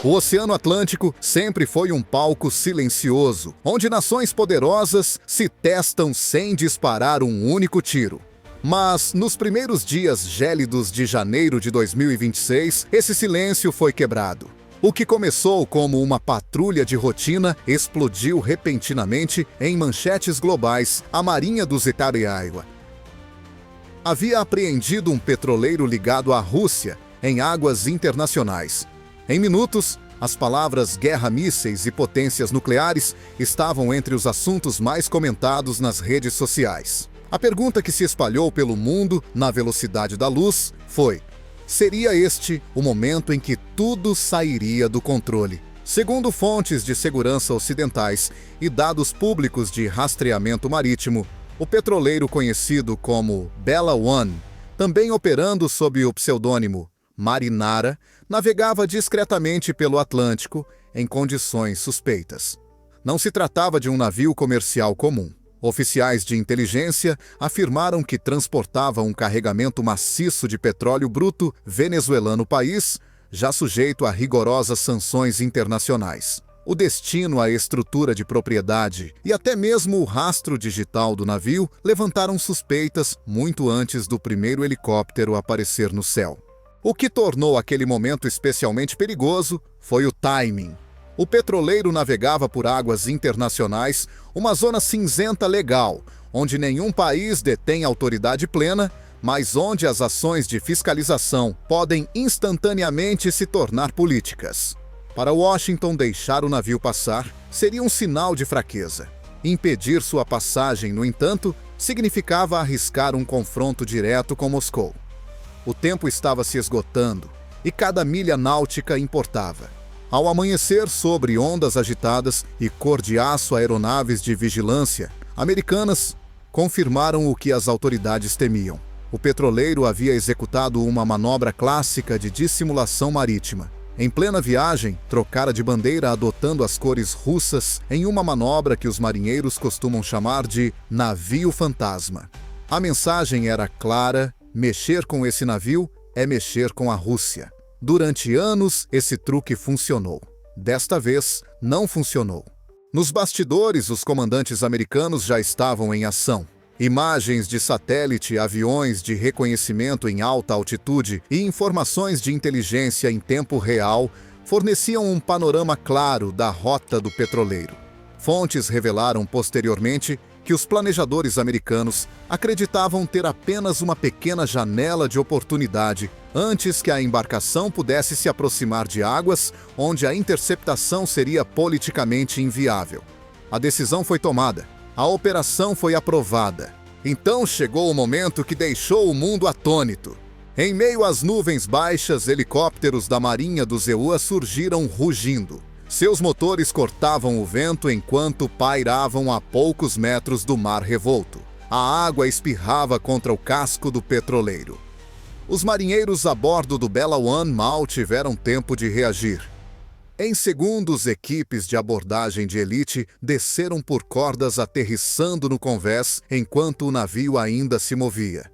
O Oceano Atlântico sempre foi um palco silencioso, onde nações poderosas se testam sem disparar um único tiro. Mas, nos primeiros dias gélidos de janeiro de 2026, esse silêncio foi quebrado. O que começou como uma patrulha de rotina explodiu repentinamente em manchetes globais. A Marinha dos Itariaiwa havia apreendido um petroleiro ligado à Rússia em águas internacionais. Em minutos, as palavras guerra, mísseis e potências nucleares estavam entre os assuntos mais comentados nas redes sociais. A pergunta que se espalhou pelo mundo na velocidade da luz foi: seria este o momento em que tudo sairia do controle? Segundo fontes de segurança ocidentais e dados públicos de rastreamento marítimo, o petroleiro conhecido como Bella One, também operando sob o pseudônimo Marinara, navegava discretamente pelo Atlântico em condições suspeitas. Não se tratava de um navio comercial comum. Oficiais de inteligência afirmaram que transportava um carregamento maciço de petróleo bruto venezuelano, país já sujeito a rigorosas sanções internacionais. O destino, a estrutura de propriedade e até mesmo o rastro digital do navio levantaram suspeitas muito antes do primeiro helicóptero aparecer no céu. O que tornou aquele momento especialmente perigoso foi o timing. O petroleiro navegava por águas internacionais, uma zona cinzenta legal, onde nenhum país detém autoridade plena, mas onde as ações de fiscalização podem instantaneamente se tornar políticas. Para Washington, deixar o navio passar seria um sinal de fraqueza. Impedir sua passagem, no entanto, significava arriscar um confronto direto com Moscou. O tempo estava se esgotando e cada milha náutica importava. Ao amanhecer, sobre ondas agitadas e cor de aço, aeronaves de vigilância americanas confirmaram o que as autoridades temiam. O petroleiro havia executado uma manobra clássica de dissimulação marítima. Em plena viagem, trocara de bandeira adotando as cores russas em uma manobra que os marinheiros costumam chamar de navio fantasma. A mensagem era clara: mexer com esse navio é mexer com a Rússia. Durante anos, esse truque funcionou. Desta vez, não funcionou. Nos bastidores, os comandantes americanos já estavam em ação. Imagens de satélite, aviões de reconhecimento em alta altitude e informações de inteligência em tempo real forneciam um panorama claro da rota do petroleiro. Fontes revelaram posteriormente que os planejadores americanos acreditavam ter apenas uma pequena janela de oportunidade antes que a embarcação pudesse se aproximar de águas onde a interceptação seria politicamente inviável. A decisão foi tomada. A operação foi aprovada. Então chegou o momento que deixou o mundo atônito. Em meio às nuvens baixas, helicópteros da Marinha dos EUA surgiram rugindo. Seus motores cortavam o vento enquanto pairavam a poucos metros do mar revolto. A água espirrava contra o casco do petroleiro. Os marinheiros a bordo do Bella One mal tiveram tempo de reagir. Em segundos, equipes de abordagem de elite desceram por cordas aterrissando no convés enquanto o navio ainda se movia.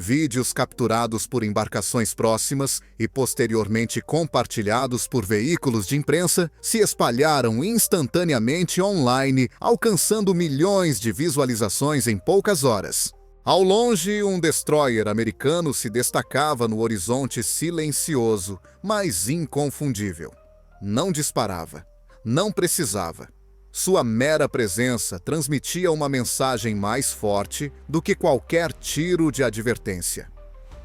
Vídeos capturados por embarcações próximas e posteriormente compartilhados por veículos de imprensa se espalharam instantaneamente online, alcançando milhões de visualizações em poucas horas. Ao longe, um destroyer americano se destacava no horizonte silencioso, mas inconfundível. Não disparava, não precisava. Sua mera presença transmitia uma mensagem mais forte do que qualquer tiro de advertência.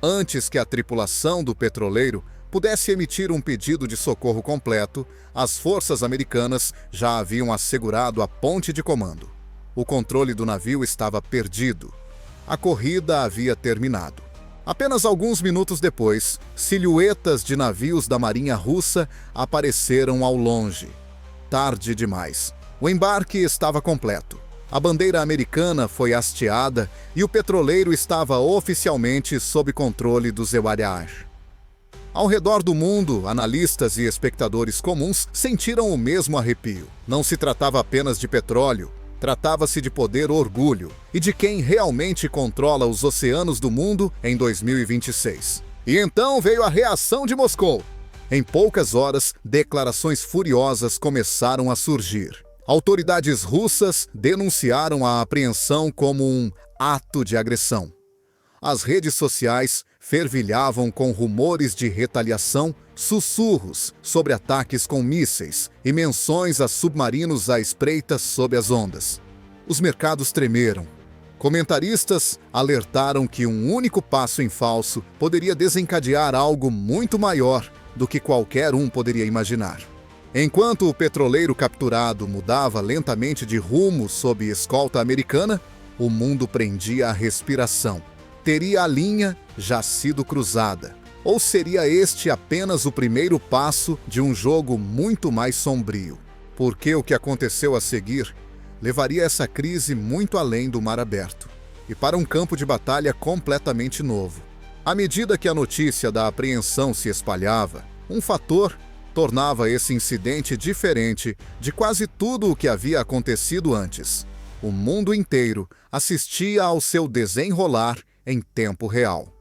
Antes que a tripulação do petroleiro pudesse emitir um pedido de socorro completo, as forças americanas já haviam assegurado a ponte de comando. O controle do navio estava perdido. A corrida havia terminado. Apenas alguns minutos depois, silhuetas de navios da Marinha Russa apareceram ao longe. Tarde demais. O embarque estava completo. A bandeira americana foi hasteada e o petroleiro estava oficialmente sob controle dos EUA. Ao redor do mundo, analistas e espectadores comuns sentiram o mesmo arrepio. Não se tratava apenas de petróleo, tratava-se de poder, orgulho e de quem realmente controla os oceanos do mundo em 2026. E então veio a reação de Moscou. Em poucas horas, declarações furiosas começaram a surgir. Autoridades russas denunciaram a apreensão como um ato de agressão. As redes sociais fervilhavam com rumores de retaliação, sussurros sobre ataques com mísseis e menções a submarinos à espreita sob as ondas. Os mercados tremeram. Comentaristas alertaram que um único passo em falso poderia desencadear algo muito maior do que qualquer um poderia imaginar. Enquanto o petroleiro capturado mudava lentamente de rumo sob escolta americana, o mundo prendia a respiração. Teria a linha já sido cruzada? Ou seria este apenas o primeiro passo de um jogo muito mais sombrio? Porque o que aconteceu a seguir levaria essa crise muito além do mar aberto e para um campo de batalha completamente novo. À medida que a notícia da apreensão se espalhava, um fator tornava esse incidente diferente de quase tudo o que havia acontecido antes. O mundo inteiro assistia ao seu desenrolar em tempo real.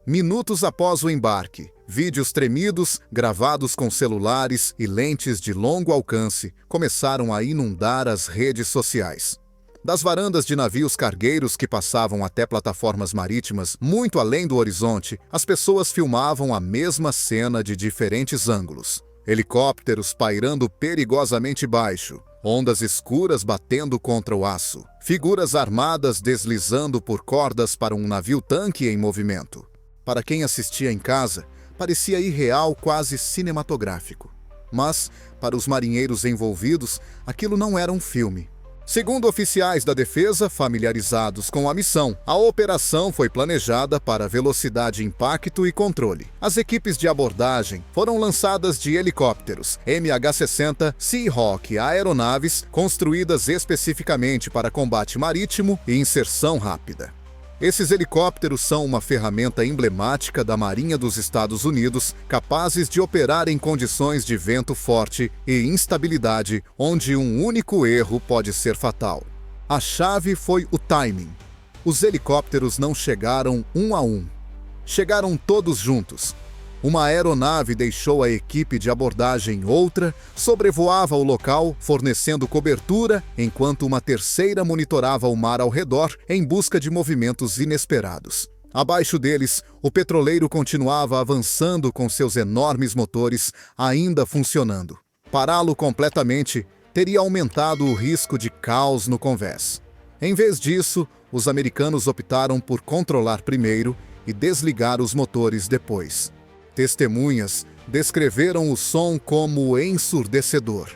Minutos após o embarque, vídeos tremidos, gravados com celulares e lentes de longo alcance, começaram a inundar as redes sociais. Das varandas de navios cargueiros que passavam até plataformas marítimas muito além do horizonte, as pessoas filmavam a mesma cena de diferentes ângulos. Helicópteros pairando perigosamente baixo, ondas escuras batendo contra o aço, figuras armadas deslizando por cordas para um navio-tanque em movimento. Para quem assistia em casa, parecia irreal, quase cinematográfico. Mas, para os marinheiros envolvidos, aquilo não era um filme. Segundo oficiais da defesa familiarizados com a missão, a operação foi planejada para velocidade, impacto e controle. As equipes de abordagem foram lançadas de helicópteros MH-60 Seahawk, aeronaves construídas especificamente para combate marítimo e inserção rápida. Esses helicópteros são uma ferramenta emblemática da Marinha dos Estados Unidos, capazes de operar em condições de vento forte e instabilidade, onde um único erro pode ser fatal. A chave foi o timing. Os helicópteros não chegaram um a um. Chegaram todos juntos. Uma aeronave deixou a equipe de abordagem, outra sobrevoava o local, fornecendo cobertura, enquanto uma terceira monitorava o mar ao redor em busca de movimentos inesperados. Abaixo deles, o petroleiro continuava avançando com seus enormes motores ainda funcionando. Pará-lo completamente teria aumentado o risco de caos no convés. Em vez disso, os americanos optaram por controlar primeiro e desligar os motores depois. Testemunhas descreveram o som como ensurdecedor.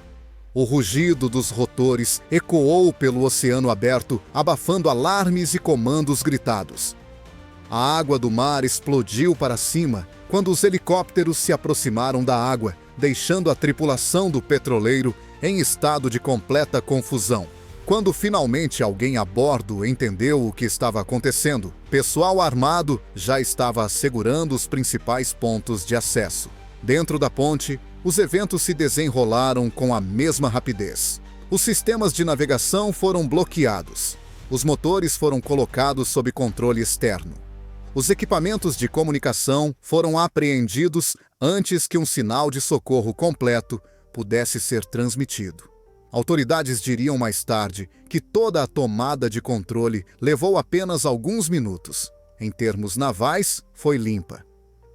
O rugido dos rotores ecoou pelo oceano aberto, abafando alarmes e comandos gritados. A água do mar explodiu para cima quando os helicópteros se aproximaram da água, deixando a tripulação do petroleiro em estado de completa confusão. Quando finalmente alguém a bordo entendeu o que estava acontecendo, pessoal armado já estava assegurando os principais pontos de acesso. Dentro da ponte, os eventos se desenrolaram com a mesma rapidez. Os sistemas de navegação foram bloqueados. Os motores foram colocados sob controle externo. Os equipamentos de comunicação foram apreendidos antes que um sinal de socorro completo pudesse ser transmitido. Autoridades diriam mais tarde que toda a tomada de controle levou apenas alguns minutos. Em termos navais, foi limpa.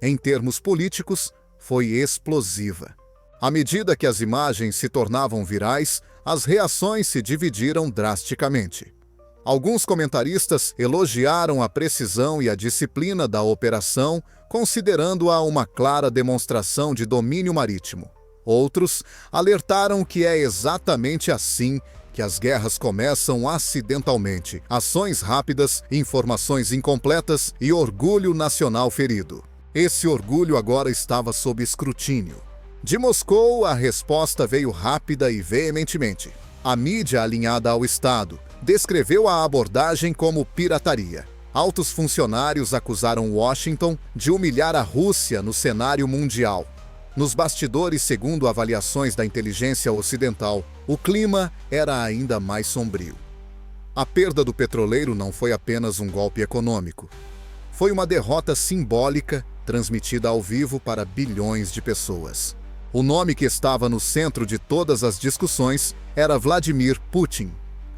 Em termos políticos, foi explosiva. À medida que as imagens se tornavam virais, as reações se dividiram drasticamente. Alguns comentaristas elogiaram a precisão e a disciplina da operação, considerando-a uma clara demonstração de domínio marítimo. Outros alertaram que é exatamente assim que as guerras começam acidentalmente. Ações rápidas, informações incompletas e orgulho nacional ferido. Esse orgulho agora estava sob escrutínio. De Moscou, a resposta veio rápida e veementemente. A mídia alinhada ao Estado descreveu a abordagem como pirataria. Altos funcionários acusaram Washington de humilhar a Rússia no cenário mundial. Nos bastidores, segundo avaliações da inteligência ocidental, o clima era ainda mais sombrio. A perda do petroleiro não foi apenas um golpe econômico. Foi uma derrota simbólica transmitida ao vivo para bilhões de pessoas. O nome que estava no centro de todas as discussões era Vladimir Putin.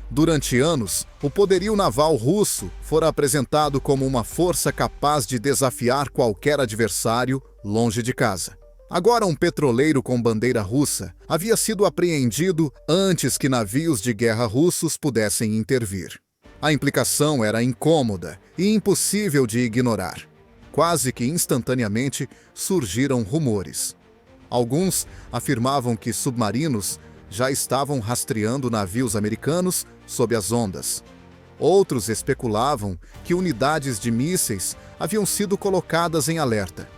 Durante anos, o poderio naval russo fora apresentado como uma força capaz de desafiar qualquer adversário longe de casa. Agora, um petroleiro com bandeira russa havia sido apreendido antes que navios de guerra russos pudessem intervir. A implicação era incômoda e impossível de ignorar. Quase que instantaneamente surgiram rumores. Alguns afirmavam que submarinos já estavam rastreando navios americanos sob as ondas. Outros especulavam que unidades de mísseis haviam sido colocadas em alerta.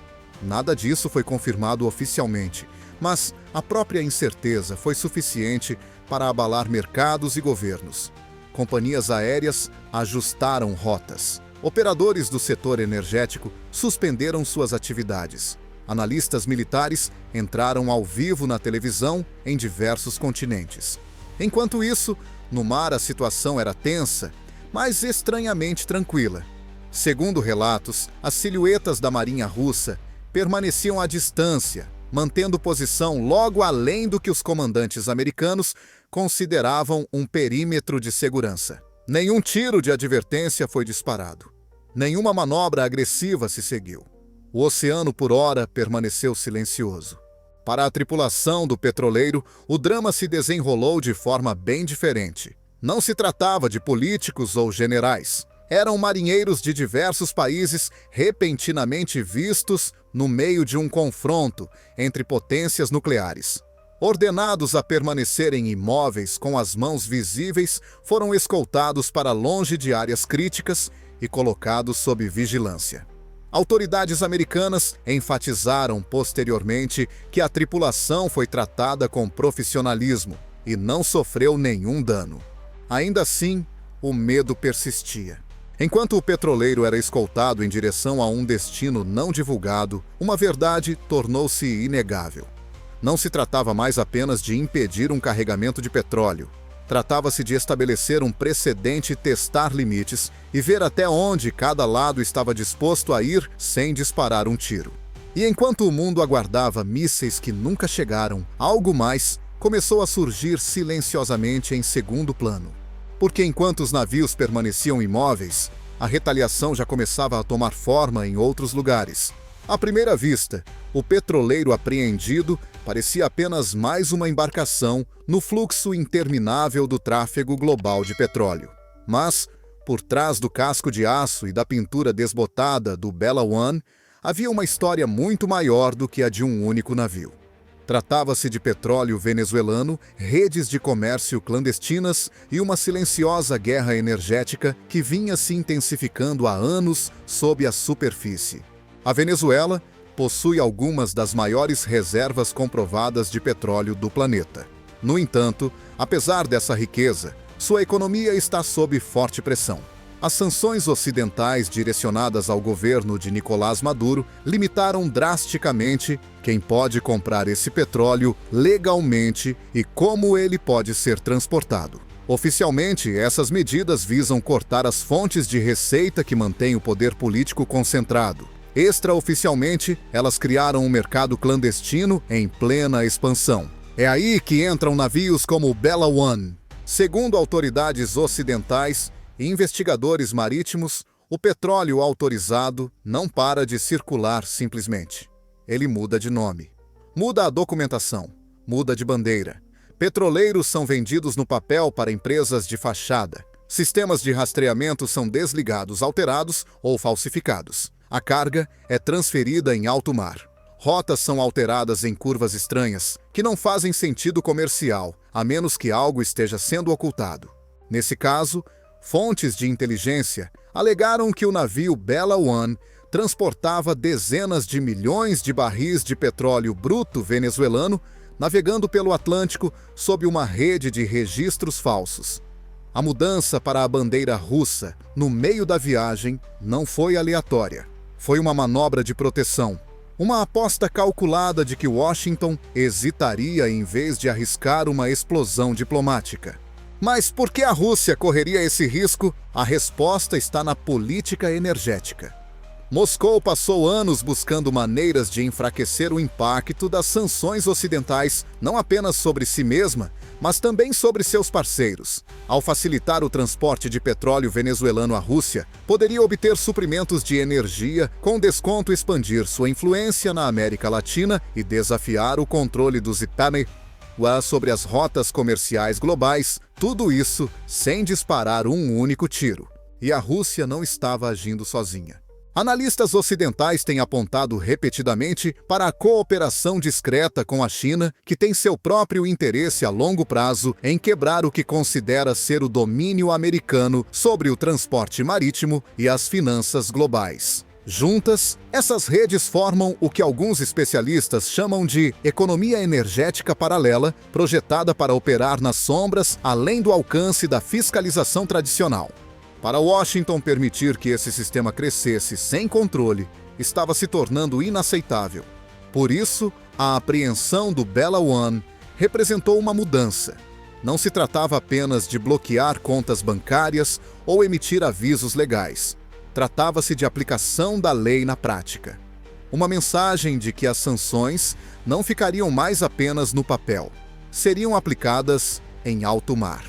Nada disso foi confirmado oficialmente, mas a própria incerteza foi suficiente para abalar mercados e governos. Companhias aéreas ajustaram rotas. Operadores do setor energético suspenderam suas atividades. Analistas militares entraram ao vivo na televisão em diversos continentes. Enquanto isso, no mar a situação era tensa, mas estranhamente tranquila. Segundo relatos, as silhuetas da Marinha Russa permaneciam à distância, mantendo posição logo além do que os comandantes americanos consideravam um perímetro de segurança. Nenhum tiro de advertência foi disparado. Nenhuma manobra agressiva se seguiu. O oceano, por hora, permaneceu silencioso. Para a tripulação do petroleiro, o drama se desenrolou de forma bem diferente. Não se tratava de políticos ou generais. Eram marinheiros de diversos países repentinamente vistos no meio de um confronto entre potências nucleares. Ordenados a permanecerem imóveis com as mãos visíveis, foram escoltados para longe de áreas críticas e colocados sob vigilância. Autoridades americanas enfatizaram posteriormente que a tripulação foi tratada com profissionalismo e não sofreu nenhum dano. Ainda assim, o medo persistia. Enquanto o petroleiro era escoltado em direção a um destino não divulgado, uma verdade tornou-se inegável. Não se tratava mais apenas de impedir um carregamento de petróleo. Tratava-se de estabelecer um precedente e testar limites e ver até onde cada lado estava disposto a ir sem disparar um tiro. E enquanto o mundo aguardava mísseis que nunca chegaram, algo mais começou a surgir silenciosamente em segundo plano. Porque enquanto os navios permaneciam imóveis, a retaliação já começava a tomar forma em outros lugares. À primeira vista, o petroleiro apreendido parecia apenas mais uma embarcação no fluxo interminável do tráfego global de petróleo. Mas, por trás do casco de aço e da pintura desbotada do Bella One, havia uma história muito maior do que a de um único navio. Tratava-se de petróleo venezuelano, redes de comércio clandestinas e uma silenciosa guerra energética que vinha se intensificando há anos sob a superfície. A Venezuela possui algumas das maiores reservas comprovadas de petróleo do planeta. No entanto, apesar dessa riqueza, sua economia está sob forte pressão. As sanções ocidentais direcionadas ao governo de Nicolás Maduro limitaram drasticamente quem pode comprar esse petróleo legalmente e como ele pode ser transportado. Oficialmente, essas medidas visam cortar as fontes de receita que mantêm o poder político concentrado. Extraoficialmente, elas criaram um mercado clandestino em plena expansão. É aí que entram navios como o Bella One. Segundo autoridades ocidentais e investigadores marítimos, o petróleo autorizado não para de circular simplesmente. Ele muda de nome. Muda a documentação. Muda de bandeira. Petroleiros são vendidos no papel para empresas de fachada. Sistemas de rastreamento são desligados, alterados ou falsificados. A carga é transferida em alto mar. Rotas são alteradas em curvas estranhas, que não fazem sentido comercial, a menos que algo esteja sendo ocultado. Nesse caso, fontes de inteligência alegaram que o navio Bella One transportava dezenas de milhões de barris de petróleo bruto venezuelano, navegando pelo Atlântico sob uma rede de registros falsos. A mudança para a bandeira russa no meio da viagem não foi aleatória. Foi uma manobra de proteção, uma aposta calculada de que Washington hesitaria em vez de arriscar uma explosão diplomática. Mas por que a Rússia correria esse risco? A resposta está na política energética. Moscou passou anos buscando maneiras de enfraquecer o impacto das sanções ocidentais, não apenas sobre si mesma, mas também sobre seus parceiros. Ao facilitar o transporte de petróleo venezuelano à Rússia, poderia obter suprimentos de energia, com desconto expandir sua influência na América Latina e desafiar o controle dos IPAME sobre as rotas comerciais globais, tudo isso sem disparar um único tiro. E a Rússia não estava agindo sozinha. Analistas ocidentais têm apontado repetidamente para a cooperação discreta com a China, que tem seu próprio interesse a longo prazo em quebrar o que considera ser o domínio americano sobre o transporte marítimo e as finanças globais. Juntas, essas redes formam o que alguns especialistas chamam de economia energética paralela, projetada para operar nas sombras além do alcance da fiscalização tradicional. Para Washington permitir que esse sistema crescesse sem controle, estava se tornando inaceitável. Por isso, a apreensão do Bella One representou uma mudança. Não se tratava apenas de bloquear contas bancárias ou emitir avisos legais. Tratava-se de aplicação da lei na prática. Uma mensagem de que as sanções não ficariam mais apenas no papel. Seriam aplicadas em alto mar.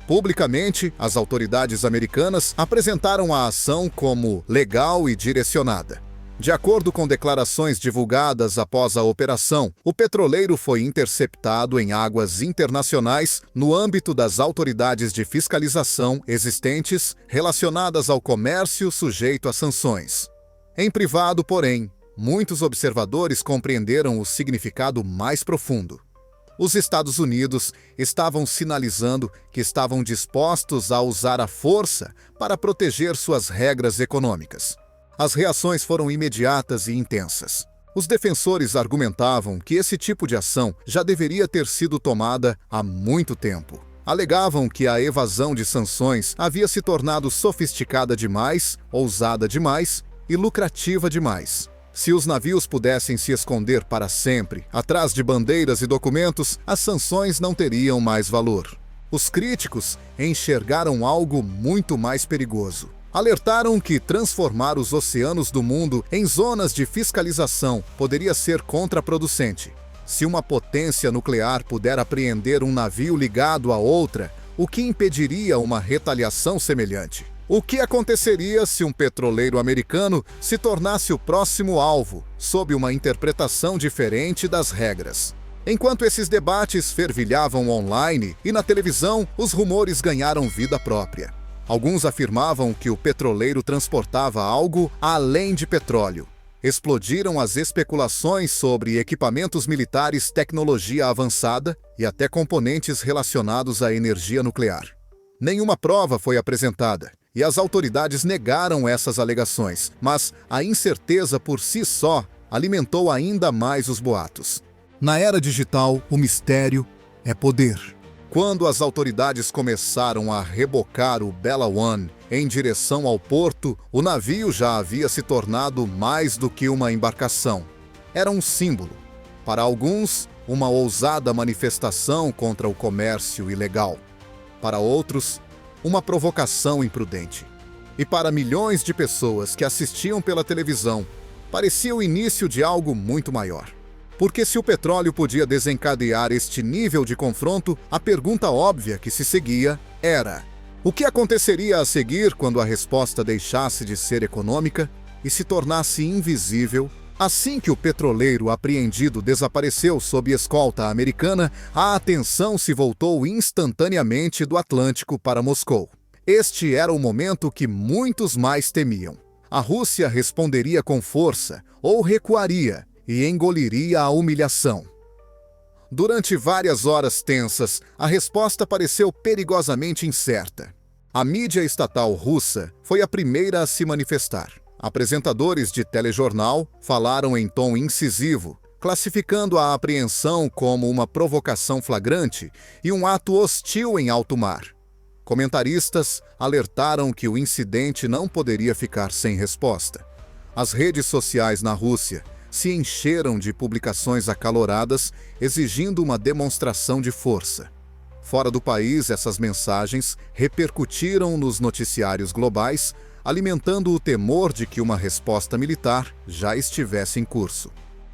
Publicamente, as autoridades americanas apresentaram a ação como legal e direcionada. De acordo com declarações divulgadas após a operação, o petroleiro foi interceptado em águas internacionais no âmbito das autoridades de fiscalização existentes relacionadas ao comércio sujeito a sanções. Em privado, porém, muitos observadores compreenderam o significado mais profundo. Os Estados Unidos estavam sinalizando que estavam dispostos a usar a força para proteger suas regras econômicas. As reações foram imediatas e intensas. Os defensores argumentavam que esse tipo de ação já deveria ter sido tomada há muito tempo. Alegavam que a evasão de sanções havia se tornado sofisticada demais, ousada demais e lucrativa demais. Se os navios pudessem se esconder para sempre atrás de bandeiras e documentos, as sanções não teriam mais valor. Os críticos enxergaram algo muito mais perigoso. Alertaram que transformar os oceanos do mundo em zonas de fiscalização poderia ser contraproducente. Se uma potência nuclear puder apreender um navio ligado a outra, o que impediria uma retaliação semelhante? O que aconteceria se um petroleiro americano se tornasse o próximo alvo, sob uma interpretação diferente das regras? Enquanto esses debates fervilhavam online e na televisão, os rumores ganharam vida própria. Alguns afirmavam que o petroleiro transportava algo além de petróleo. Explodiram as especulações sobre equipamentos militares, tecnologia avançada e até componentes relacionados à energia nuclear. Nenhuma prova foi apresentada, e as autoridades negaram essas alegações, mas a incerteza por si só alimentou ainda mais os boatos. Na era digital, o mistério é poder. Quando as autoridades começaram a rebocar o Bella One em direção ao porto, o navio já havia se tornado mais do que uma embarcação. Era um símbolo. Para alguns, uma ousada manifestação contra o comércio ilegal. Para outros, uma provocação imprudente. E para milhões de pessoas que assistiam pela televisão, parecia o início de algo muito maior. Porque se o petróleo podia desencadear este nível de confronto, a pergunta óbvia que se seguia era: o que aconteceria a seguir quando a resposta deixasse de ser econômica e se tornasse invisível? Assim que o petroleiro apreendido desapareceu sob escolta americana, a atenção se voltou instantaneamente do Atlântico para Moscou. Este era o momento que muitos mais temiam. A Rússia responderia com força ou recuaria e engoliria a humilhação. Durante várias horas tensas, a resposta pareceu perigosamente incerta. A mídia estatal russa foi a primeira a se manifestar. Apresentadores de telejornal falaram em tom incisivo, classificando a apreensão como uma provocação flagrante e um ato hostil em alto mar. Comentaristas alertaram que o incidente não poderia ficar sem resposta. As redes sociais na Rússia se encheram de publicações acaloradas exigindo uma demonstração de força. Fora do país, essas mensagens repercutiram nos noticiários globais, alimentando o temor de que uma resposta militar já estivesse em curso.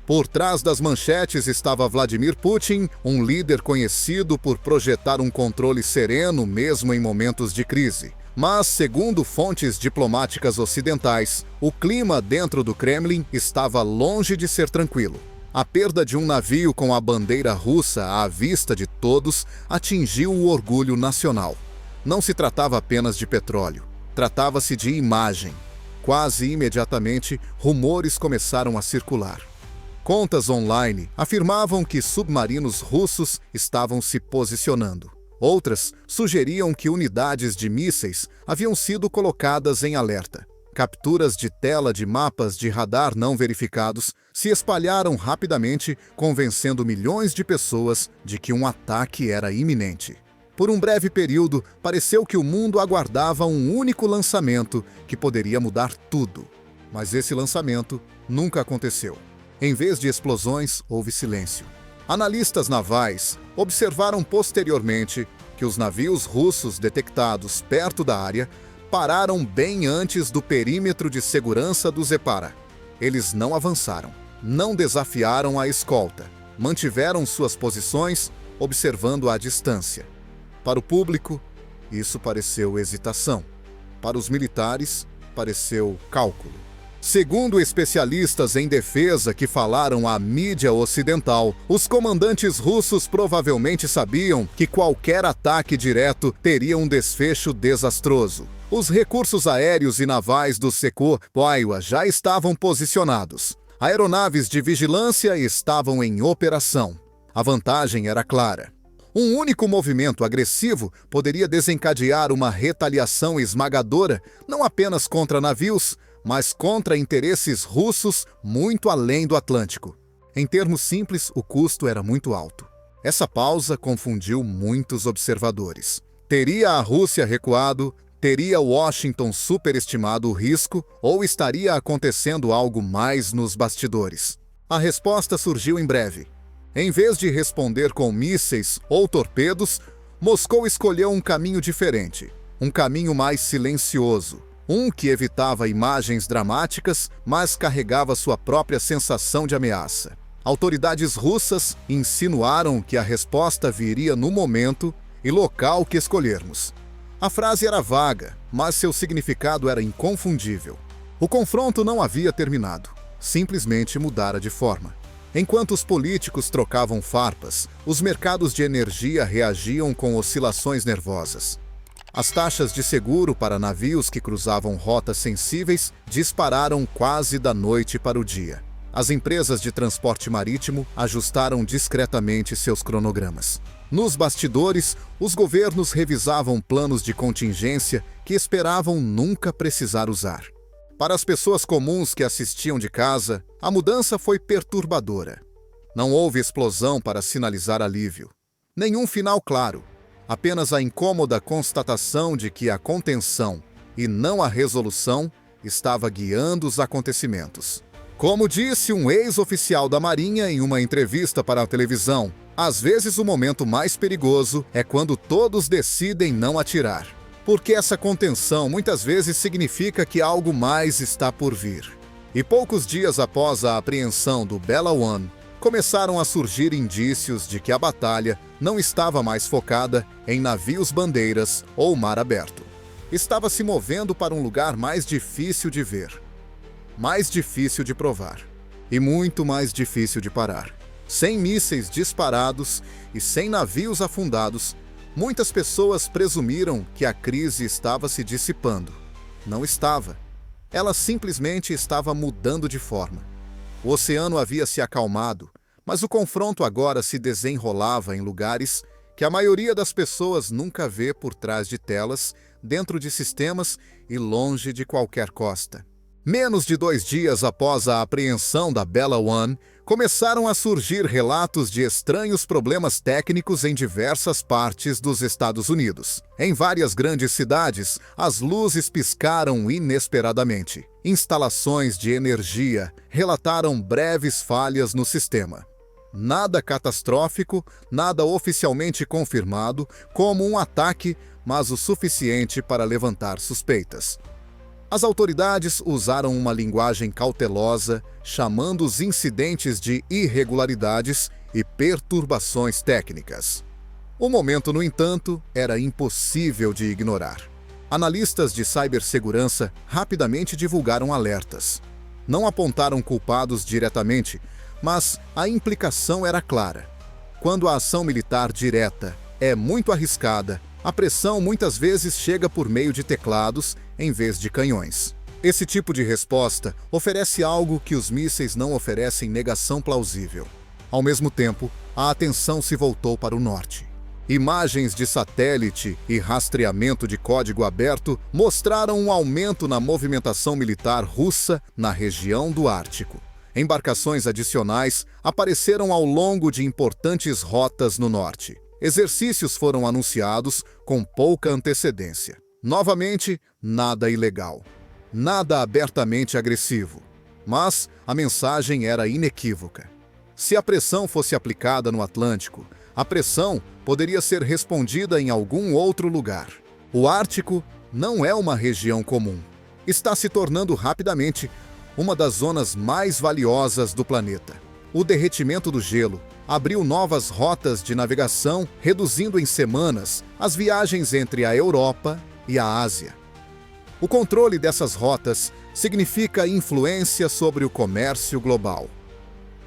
Por trás das manchetes estava Vladimir Putin, um líder conhecido por projetar um controle sereno mesmo em momentos de crise. Mas, segundo fontes diplomáticas ocidentais, o clima dentro do Kremlin estava longe de ser tranquilo. A perda de um navio com a bandeira russa à vista de todos atingiu o orgulho nacional. Não se tratava apenas de petróleo, tratava-se de imagem. Quase imediatamente, rumores começaram a circular. Contas online afirmavam que submarinos russos estavam se posicionando. Outras sugeriam que unidades de mísseis haviam sido colocadas em alerta. Capturas de tela de mapas de radar não verificados se espalharam rapidamente, convencendo milhões de pessoas de que um ataque era iminente. Por um breve período, pareceu que o mundo aguardava um único lançamento que poderia mudar tudo. Mas esse lançamento nunca aconteceu. Em vez de explosões, houve silêncio. Analistas navais observaram posteriormente que os navios russos detectados perto da área pararam bem antes do perímetro de segurança do Zepara. Eles não avançaram, não desafiaram a escolta, mantiveram suas posições, observando à distância. Para o público, isso pareceu hesitação. Para os militares, pareceu cálculo. Segundo especialistas em defesa que falaram à mídia ocidental, os comandantes russos provavelmente sabiam que qualquer ataque direto teria um desfecho desastroso. Os recursos aéreos e navais do Seco-Paiwa já estavam posicionados. Aeronaves de vigilância estavam em operação. A vantagem era clara. Um único movimento agressivo poderia desencadear uma retaliação esmagadora, não apenas contra navios, mas contra interesses russos muito além do Atlântico. Em termos simples, o custo era muito alto. Essa pausa confundiu muitos observadores. Teria a Rússia recuado? Teria Washington superestimado o risco? Ou estaria acontecendo algo mais nos bastidores? A resposta surgiu em breve. Em vez de responder com mísseis ou torpedos, Moscou escolheu um caminho diferente, um caminho mais silencioso. Um que evitava imagens dramáticas, mas carregava sua própria sensação de ameaça. Autoridades russas insinuaram que a resposta viria no momento e local que escolhermos. A frase era vaga, mas seu significado era inconfundível. O confronto não havia terminado, simplesmente mudara de forma. Enquanto os políticos trocavam farpas, os mercados de energia reagiam com oscilações nervosas. As taxas de seguro para navios que cruzavam rotas sensíveis dispararam quase da noite para o dia. As empresas de transporte marítimo ajustaram discretamente seus cronogramas. Nos bastidores, os governos revisavam planos de contingência que esperavam nunca precisar usar. Para as pessoas comuns que assistiam de casa, a mudança foi perturbadora. Não houve explosão para sinalizar alívio. Nenhum final claro. Apenas a incômoda constatação de que a contenção, e não a resolução, estava guiando os acontecimentos. Como disse um ex-oficial da Marinha em uma entrevista para a televisão, às vezes o momento mais perigoso é quando todos decidem não atirar. Porque essa contenção muitas vezes significa que algo mais está por vir. E poucos dias após a apreensão do Bella One, começaram a surgir indícios de que a batalha não estava mais focada em navios-bandeiras ou mar aberto. Estava se movendo para um lugar mais difícil de ver, mais difícil de provar e muito mais difícil de parar. Sem mísseis disparados e sem navios afundados, muitas pessoas presumiram que a crise estava se dissipando. Não estava. Ela simplesmente estava mudando de forma. O oceano havia se acalmado, mas o confronto agora se desenrolava em lugares que a maioria das pessoas nunca vê por trás de telas, dentro de sistemas e longe de qualquer costa. Menos de 2 dias após a apreensão da Bella One, começaram a surgir relatos de estranhos problemas técnicos em diversas partes dos Estados Unidos. Em várias grandes cidades, as luzes piscaram inesperadamente. Instalações de energia relataram breves falhas no sistema. Nada catastrófico, nada oficialmente confirmado como um ataque, mas o suficiente para levantar suspeitas. As autoridades usaram uma linguagem cautelosa, chamando os incidentes de irregularidades e perturbações técnicas. O momento, no entanto, era impossível de ignorar. Analistas de cibersegurança rapidamente divulgaram alertas. Não apontaram culpados diretamente, mas a implicação era clara. Quando a ação militar direta é muito arriscada, a pressão muitas vezes chega por meio de teclados em vez de canhões. Esse tipo de resposta oferece algo que os mísseis não oferecem negação plausível. Ao mesmo tempo, a atenção se voltou para o norte. Imagens de satélite e rastreamento de código aberto mostraram um aumento na movimentação militar russa na região do Ártico. Embarcações adicionais apareceram ao longo de importantes rotas no norte. Exercícios foram anunciados com pouca antecedência. Novamente, nada ilegal. Nada abertamente agressivo. Mas a mensagem era inequívoca. Se a pressão fosse aplicada no Atlântico, a pressão poderia ser respondida em algum outro lugar. O Ártico não é uma região comum. Está se tornando rapidamente uma das zonas mais valiosas do planeta. O derretimento do gelo abriu novas rotas de navegação, reduzindo em semanas as viagens entre a Europa e a Ásia. O controle dessas rotas significa influência sobre o comércio global.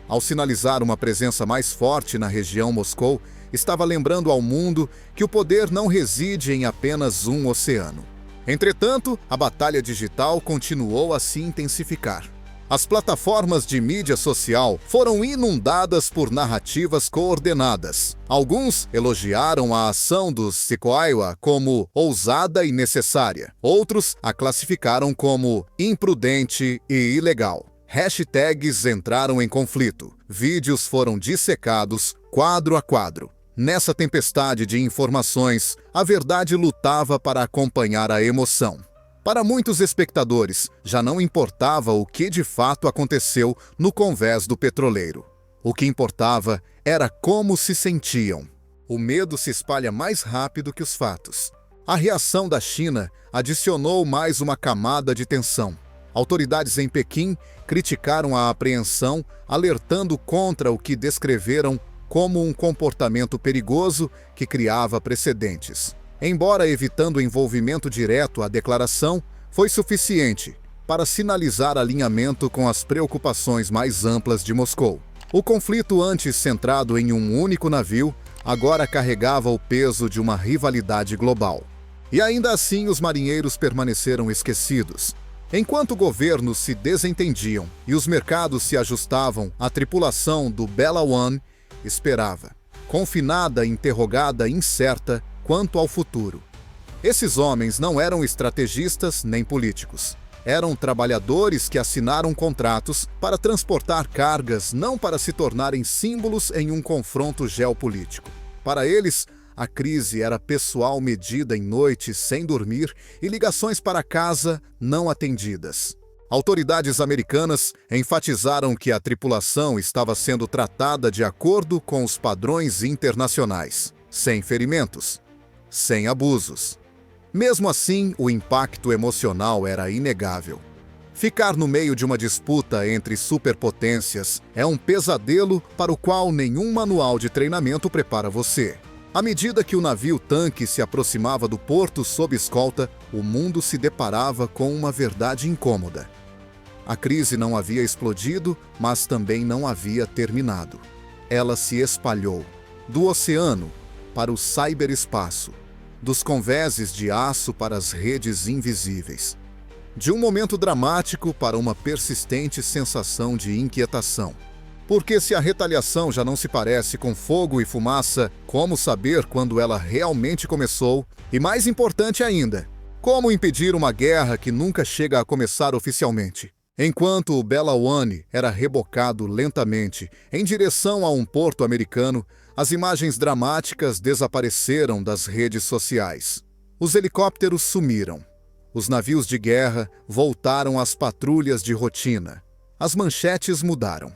Ao sinalizar uma presença mais forte na região, Moscou estava lembrando ao mundo que o poder não reside em apenas um oceano. Entretanto, a batalha digital continuou a se intensificar. As plataformas de mídia social foram inundadas por narrativas coordenadas. Alguns elogiaram a ação dos Sequoia como ousada e necessária. Outros a classificaram como imprudente e ilegal. Hashtags entraram em conflito. Vídeos foram dissecados quadro a quadro. Nessa tempestade de informações, a verdade lutava para acompanhar a emoção. Para muitos espectadores, já não importava o que de fato aconteceu no convés do petroleiro. O que importava era como se sentiam. O medo se espalha mais rápido que os fatos. A reação da China adicionou mais uma camada de tensão. Autoridades em Pequim criticaram a apreensão, alertando contra o que descreveram como um comportamento perigoso que criava precedentes. Embora evitando o envolvimento direto, a declaração foi suficiente para sinalizar alinhamento com as preocupações mais amplas de Moscou. O conflito antes centrado em um único navio agora carregava o peso de uma rivalidade global. E ainda assim os marinheiros permaneceram esquecidos. Enquanto governos se desentendiam e os mercados se ajustavam, a tripulação do Bella One esperava, confinada, interrogada, incerta quanto ao futuro. Esses homens não eram estrategistas nem políticos. Eram trabalhadores que assinaram contratos para transportar cargas, não para se tornarem símbolos em um confronto geopolítico. Para eles, a crise era pessoal, medida em noites sem dormir e ligações para casa não atendidas. Autoridades americanas enfatizaram que a tripulação estava sendo tratada de acordo com os padrões internacionais, sem ferimentos, sem abusos. Mesmo assim, o impacto emocional era inegável. Ficar no meio de uma disputa entre superpotências é um pesadelo para o qual nenhum manual de treinamento prepara você. À medida que o navio-tanque se aproximava do porto sob escolta, o mundo se deparava com uma verdade incômoda. A crise não havia explodido, mas também não havia terminado. Ela se espalhou do oceano para o ciberespaço, dos convéses de aço para as redes invisíveis. De um momento dramático para uma persistente sensação de inquietação. Porque se a retaliação já não se parece com fogo e fumaça, como saber quando ela realmente começou? E mais importante ainda, como impedir uma guerra que nunca chega a começar oficialmente? Enquanto o Bella One era rebocado lentamente em direção a um porto americano, as imagens dramáticas desapareceram das redes sociais. Os helicópteros sumiram. Os navios de guerra voltaram às patrulhas de rotina. As manchetes mudaram.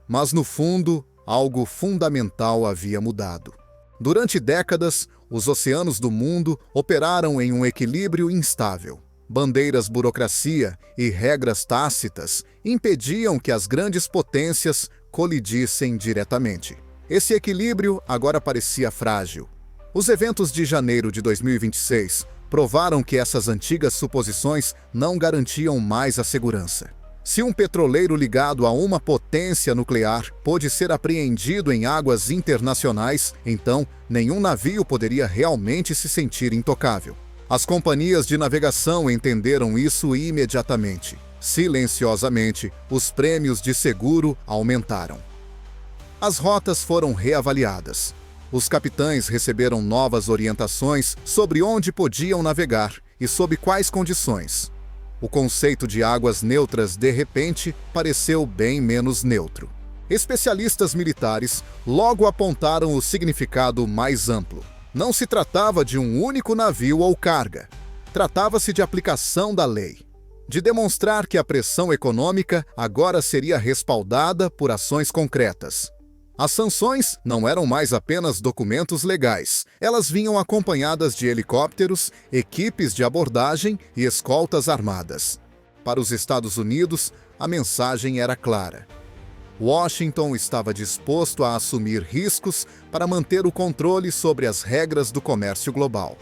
Mas, no fundo, algo fundamental havia mudado. Durante décadas, os oceanos do mundo operaram em um equilíbrio instável. Bandeiras, burocracia e regras tácitas impediam que as grandes potências colidissem diretamente. Esse equilíbrio agora parecia frágil. Os eventos de janeiro de 2026 provaram que essas antigas suposições não garantiam mais a segurança. Se um petroleiro ligado a uma potência nuclear pôde ser apreendido em águas internacionais, então nenhum navio poderia realmente se sentir intocável. As companhias de navegação entenderam isso imediatamente. Silenciosamente, os prêmios de seguro aumentaram. As rotas foram reavaliadas. Os capitães receberam novas orientações sobre onde podiam navegar e sob quais condições. O conceito de águas neutras, de repente, pareceu bem menos neutro. Especialistas militares logo apontaram o significado mais amplo. Não se tratava de um único navio ou carga. Tratava-se de aplicação da lei, de demonstrar que a pressão econômica agora seria respaldada por ações concretas. As sanções não eram mais apenas documentos legais. Elas vinham acompanhadas de helicópteros, equipes de abordagem e escoltas armadas. Para os Estados Unidos, a mensagem era clara. Washington estava disposto a assumir riscos para manter o controle sobre as regras do comércio global.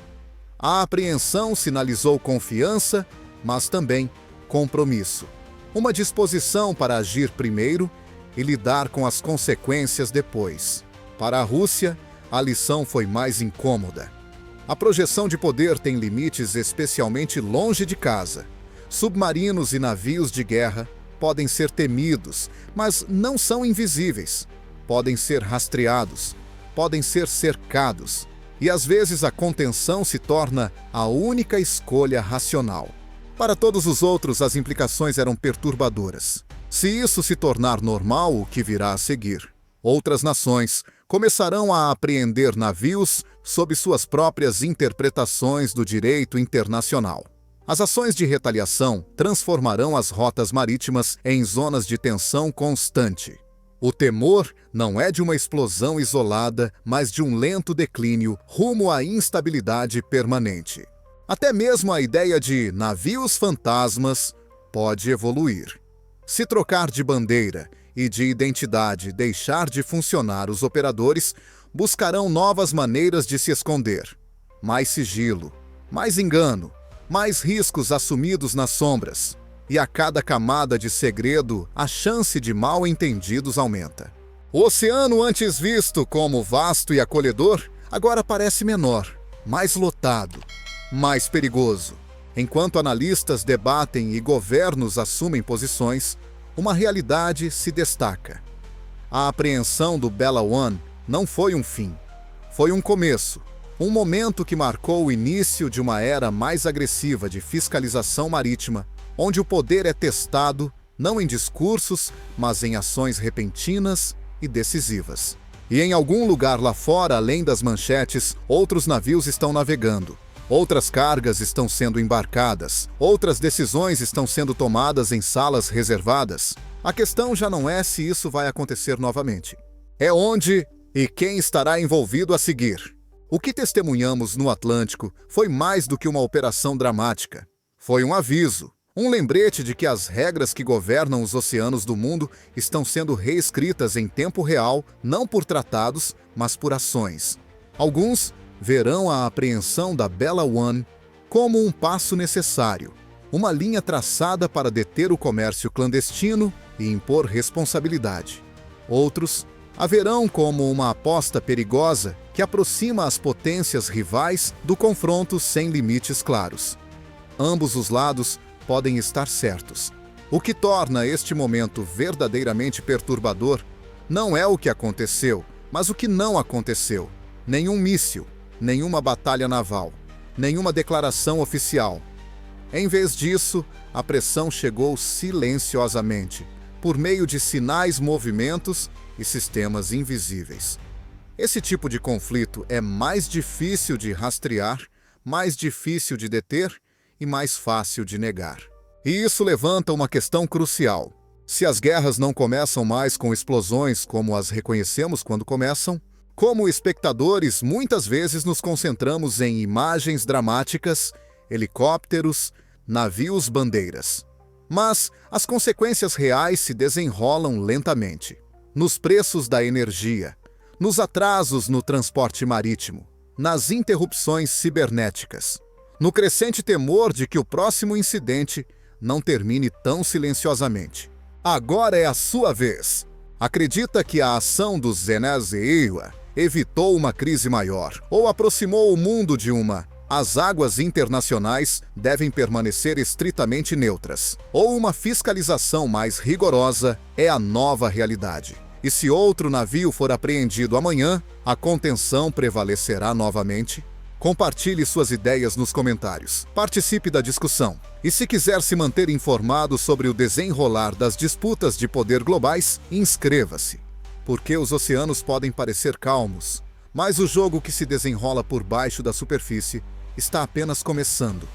A apreensão sinalizou confiança, mas também compromisso. Uma disposição para agir primeiro e lidar com as consequências depois. Para a Rússia, a lição foi mais incômoda. A projeção de poder tem limites especialmente longe de casa. Submarinos e navios de guerra podem ser temidos, mas não são invisíveis. Podem ser rastreados, podem ser cercados, e às vezes a contenção se torna a única escolha racional. Para todos os outros, as implicações eram perturbadoras. Se isso se tornar normal, o que virá a seguir? Outras nações começarão a apreender navios sob suas próprias interpretações do direito internacional. As ações de retaliação transformarão as rotas marítimas em zonas de tensão constante. O temor não é de uma explosão isolada, mas de um lento declínio rumo à instabilidade permanente. Até mesmo a ideia de navios fantasmas pode evoluir. Se trocar de bandeira e de identidade deixar de funcionar, os operadores buscarão novas maneiras de se esconder. Mais sigilo, mais engano, mais riscos assumidos nas sombras. E a cada camada de segredo, a chance de mal-entendidos aumenta. O oceano, antes visto como vasto e acolhedor, agora parece menor, mais lotado, mais perigoso. Enquanto analistas debatem e governos assumem posições, uma realidade se destaca. A apreensão do Bella One não foi um fim, foi um começo. Um momento que marcou o início de uma era mais agressiva de fiscalização marítima, onde o poder é testado não em discursos, mas em ações repentinas e decisivas. E em algum lugar lá fora, além das manchetes, outros navios estão navegando. Outras cargas estão sendo embarcadas. Outras decisões estão sendo tomadas em salas reservadas. A questão já não é se isso vai acontecer novamente. É onde e quem estará envolvido a seguir. O que testemunhamos no Atlântico foi mais do que uma operação dramática. Foi um aviso, um lembrete de que as regras que governam os oceanos do mundo estão sendo reescritas em tempo real, não por tratados, mas por ações. Alguns verão a apreensão da Bella One como um passo necessário, uma linha traçada para deter o comércio clandestino e impor responsabilidade. Outros a verão como uma aposta perigosa que aproxima as potências rivais do confronto sem limites claros. Ambos os lados podem estar certos. O que torna este momento verdadeiramente perturbador não é o que aconteceu, mas o que não aconteceu. Nenhum míssil, nenhuma batalha naval, nenhuma declaração oficial. Em vez disso, a pressão chegou silenciosamente, por meio de sinais, movimentos e sistemas invisíveis. Esse tipo de conflito é mais difícil de rastrear, mais difícil de deter e mais fácil de negar. E isso levanta uma questão crucial. Se as guerras não começam mais com explosões como as reconhecemos quando começam, como espectadores, muitas vezes nos concentramos em imagens dramáticas, helicópteros, navios bandeiras. Mas as consequências reais se desenrolam lentamente. Nos preços da energia, nos atrasos no transporte marítimo, nas interrupções cibernéticas, no crescente temor de que o próximo incidente não termine tão silenciosamente. Agora é a sua vez. Acredita que a ação do Venezuela evitou uma crise maior ou aproximou o mundo de uma? As águas internacionais devem permanecer estritamente neutras, ou uma fiscalização mais rigorosa é a nova realidade. E se outro navio for apreendido amanhã, a contenção prevalecerá novamente? Compartilhe suas ideias nos comentários. Participe da discussão. E se quiser se manter informado sobre o desenrolar das disputas de poder globais, inscreva-se. Porque os oceanos podem parecer calmos, mas o jogo que se desenrola por baixo da superfície está apenas começando.